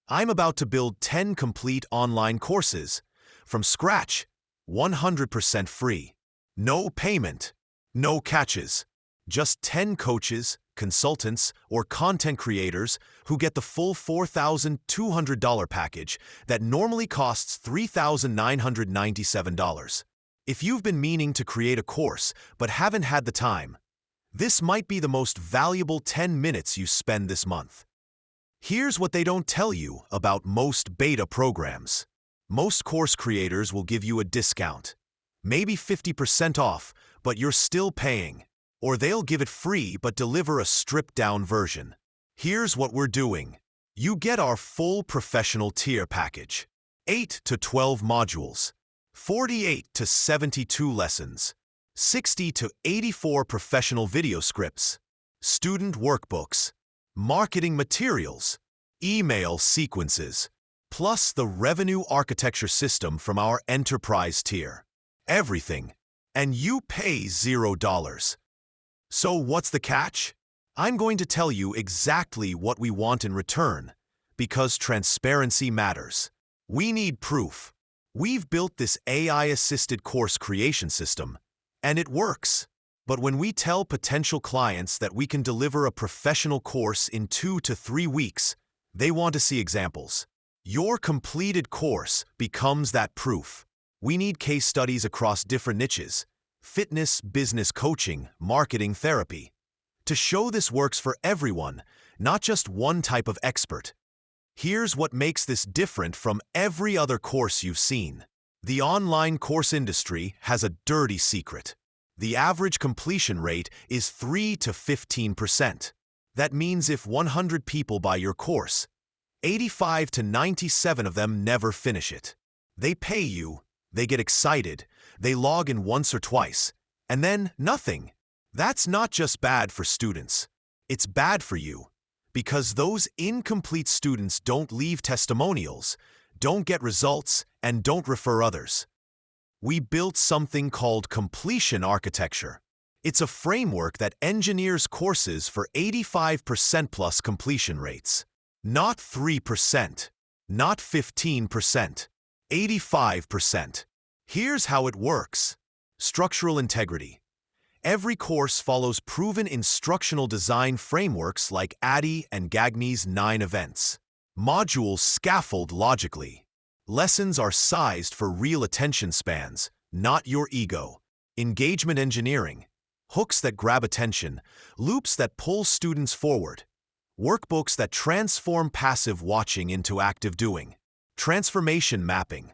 I'm about to build 10 complete online courses. From scratch, 100% free. No payment, no catches. Just 10 coaches, consultants, or content creators who get the full $4,200 package that normally costs $3,997. If you've been meaning to create a course but haven't had the time, this might be the most valuable 10 minutes you spend this month. Here's what they don't tell you about most beta programs. Most course creators will give you a discount, maybe 50% off, but you're still paying. Or they'll give it free but deliver a stripped-down version. Here's what we're doing. You get our full professional tier package. 8 to 12 modules, 48 to 72 lessons, 60 to 84 professional video scripts, student workbooks, marketing materials, email sequences, plus the revenue architecture system from our enterprise tier. Everything. And you pay $0. So what's the catch? I'm going to tell you exactly what we want in return, because transparency matters. We need proof. We've built this AI-assisted course creation system, and it works. But when we tell potential clients that we can deliver a professional course in 2 to 3 weeks, they want to see examples. Your completed course becomes that proof. We need case studies across different niches: fitness, business coaching, marketing, therapy, to show this works for everyone, not just one type of expert. Here's what makes this different from every other course you've seen. The online course industry has a dirty secret. The average completion rate is 3 to 15%. That means if 100 people buy your course, 85 to 97 of them never finish it. They pay you, they get excited, they log in once or twice, and then nothing. That's not just bad for students. It's bad for you, because those incomplete students don't leave testimonials, don't get results, and don't refer others. We built something called completion architecture. It's a framework that engineers courses for 85% plus completion rates. Not 3%, not 15%, 85%. Here's how it works. Structural integrity. Every course follows proven instructional design frameworks like ADDIE and Gagné's 9 events. Modules scaffold logically. Lessons are sized for real attention spans, not your ego. Engagement engineering. Hooks that grab attention, loops that pull students forward. Workbooks that transform passive watching into active doing. Transformation mapping.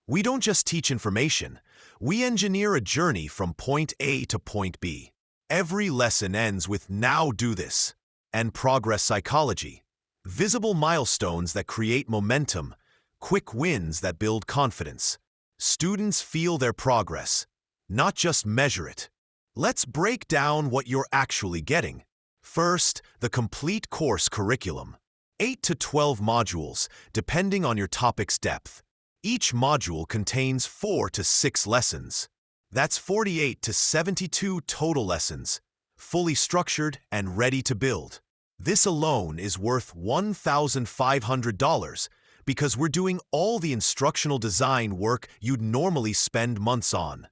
We don't just teach information, we engineer a journey from point A to point B. Every lesson ends with "now do this." And progress psychology. Visible milestones that create momentum, quick wins that build confidence. Students feel their progress, not just measure it. Let's break down what you're actually getting. First, the complete course curriculum. 8 to 12 modules, depending on your topic's depth. Each module contains 4 to 6 lessons. That's 48 to 72 total lessons, fully structured and ready to build. This alone is worth $1,500 because we're doing all the instructional design work you'd normally spend months on.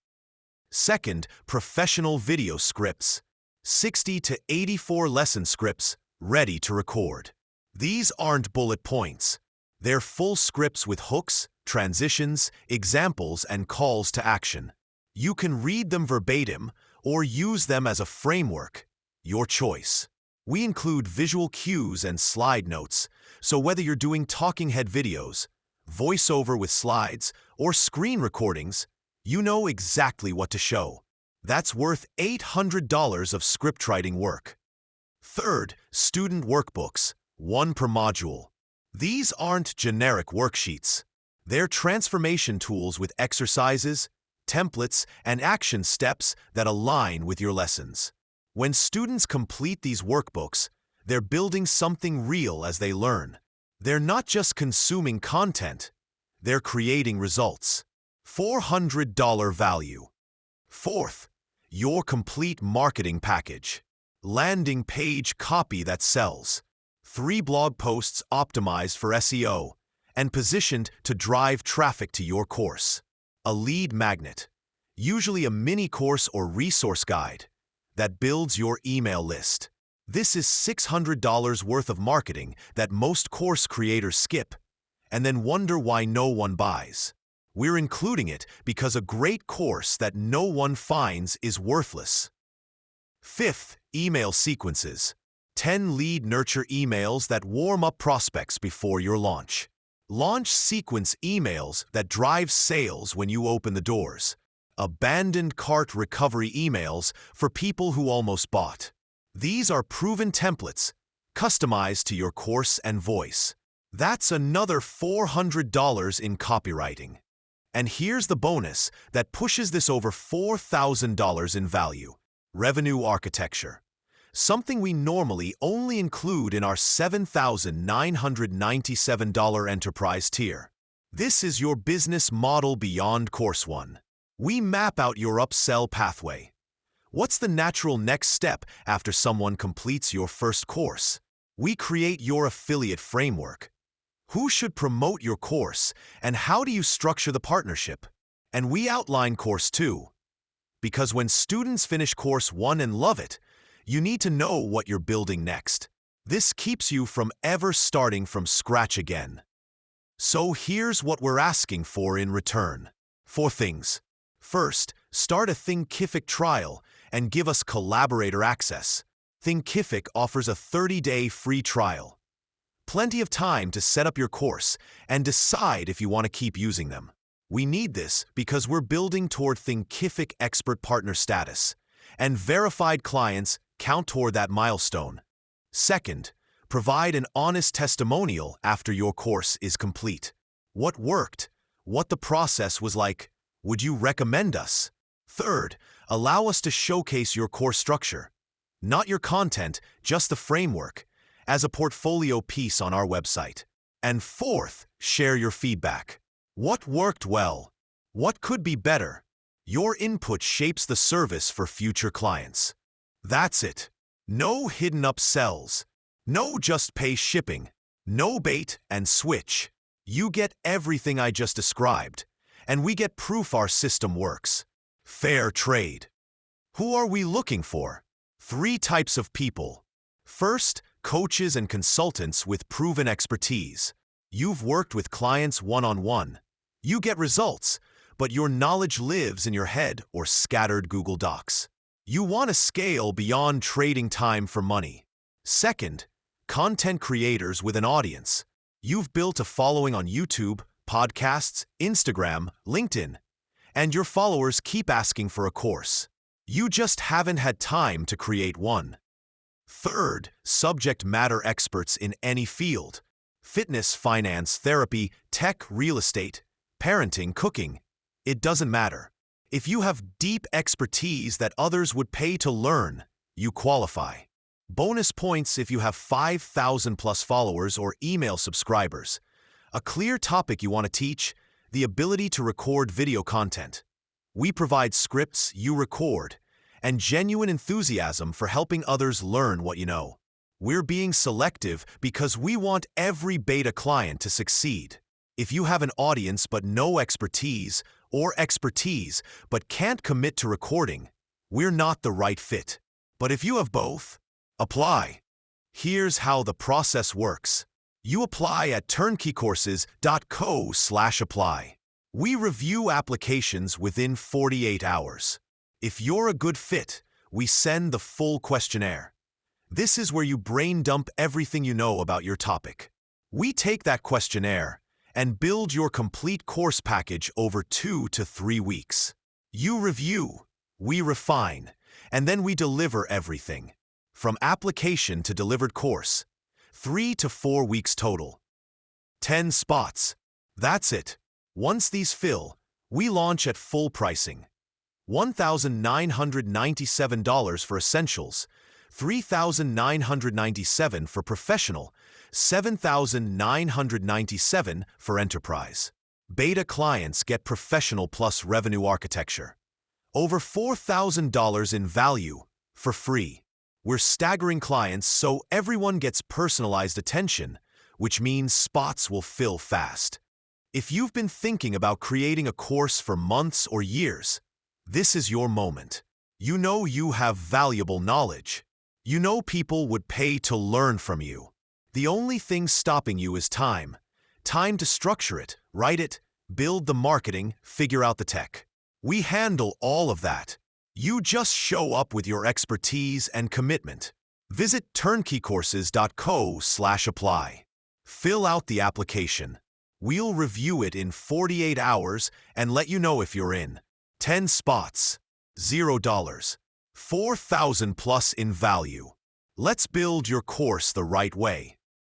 Second, professional video scripts. 60 to 84 lesson scripts ready to record. These aren't bullet points. They're full scripts with hooks, transitions, examples, and calls to action. You can read them verbatim or use them as a framework. Your choice. We include visual cues and slide notes, so whether you're doing talking head videos, voiceover with slides, or screen recordings, you know exactly what to show. That's worth $800 of scriptwriting work. Third, student workbooks, 1 per module. These aren't generic worksheets. They're transformation tools with exercises, templates, and action steps that align with your lessons. When students complete these workbooks, they're building something real as they learn. They're not just consuming content, they're creating results. $400 value. Fourth, your complete marketing package. Landing page copy that sells. 3 blog posts optimized for SEO and positioned to drive traffic to your course. A lead magnet, usually a mini course or resource guide, that builds your email list. This is $600 worth of marketing that most course creators skip and then wonder why no one buys. We're including it because a great course that no one finds is worthless. Fifth, email sequences. 10 lead nurture emails that warm up prospects before your launch. Launch sequence emails that drive sales when you open the doors. Abandoned cart recovery emails for people who almost bought. These are proven templates, customized to your course and voice. That's another $400 in copywriting. And here's the bonus that pushes this over $4,000 in value. Revenue architecture. Something we normally only include in our $7,997 enterprise tier. This is your business model beyond Course 1. We map out your upsell pathway. What's the natural next step after someone completes your first course? We create your affiliate framework. Who should promote your course, and how do you structure the partnership? And we outline Course 2. Because when students finish Course 1 and love it, you need to know what you're building next. This keeps you from ever starting from scratch again. So here's what we're asking for in return. 4 things. First, start a Thinkific trial and give us collaborator access. Thinkific offers a 30-day free trial. Plenty of time to set up your course and decide if you want to keep using them. We need this because we're building toward Thinkific expert partner status, and verified clients count toward that milestone. Second, provide an honest testimonial after your course is complete. What worked? What the process was like? Would you recommend us? Third, allow us to showcase your course structure. Not your content, just the framework, as a portfolio piece on our website. And fourth, share your feedback. What worked well? What could be better? Your input shapes the service for future clients. That's it. No hidden upsells. No just pay shipping. No bait and switch. You get everything I just described, and we get proof our system works. Fair trade. Who are we looking for? 3 types of people. First, coaches and consultants with proven expertise. You've worked with clients one-on-one. You get results, but your knowledge lives in your head or scattered Google Docs. You want to scale beyond trading time for money. Second, content creators with an audience. You've built a following on YouTube, podcasts, Instagram, LinkedIn, and your followers keep asking for a course. You just haven't had time to create one. Third, subject matter experts in any field. Fitness, finance, therapy, tech, real estate, parenting, cooking. It doesn't matter. If you have deep expertise that others would pay to learn, you qualify. Bonus points if you have 5,000 plus followers or email subscribers, a clear topic you want to teach, the ability to record video content. We provide scripts you record, and genuine enthusiasm for helping others learn what you know. We're being selective because we want every beta client to succeed. If you have an audience but no expertise, or expertise but can't commit to recording, we're not the right fit. But if you have both, apply. Here's how the process works. You apply at turnkeycourses.co/apply. We review applications within 48 hours. If you're a good fit, we send the full questionnaire. This is where you brain dump everything you know about your topic. We take that questionnaire and build your complete course package over 2 to 3 weeks. You review, we refine, and then we deliver everything. From application to delivered course, 3 to 4 weeks total. 10 spots. That's it. Once these fill, we launch at full pricing. $1,997 for essentials, $3,997 for professional, $7,997 for enterprise. Beta clients get professional plus revenue architecture. Over $4,000 in value for free. We're staggering clients so everyone gets personalized attention, which means spots will fill fast. If you've been thinking about creating a course for months or years, this is your moment. You know you have valuable knowledge. You know people would pay to learn from you. The only thing stopping you is time. Time to structure it, write it, build the marketing, figure out the tech. We handle all of that. You just show up with your expertise and commitment. Visit turnkeycourses.co/apply. Fill out the application. We'll review it in 48 hours and let you know if you're in. 10 spots, $0, 4,000 plus in value. Let's build your course the right way.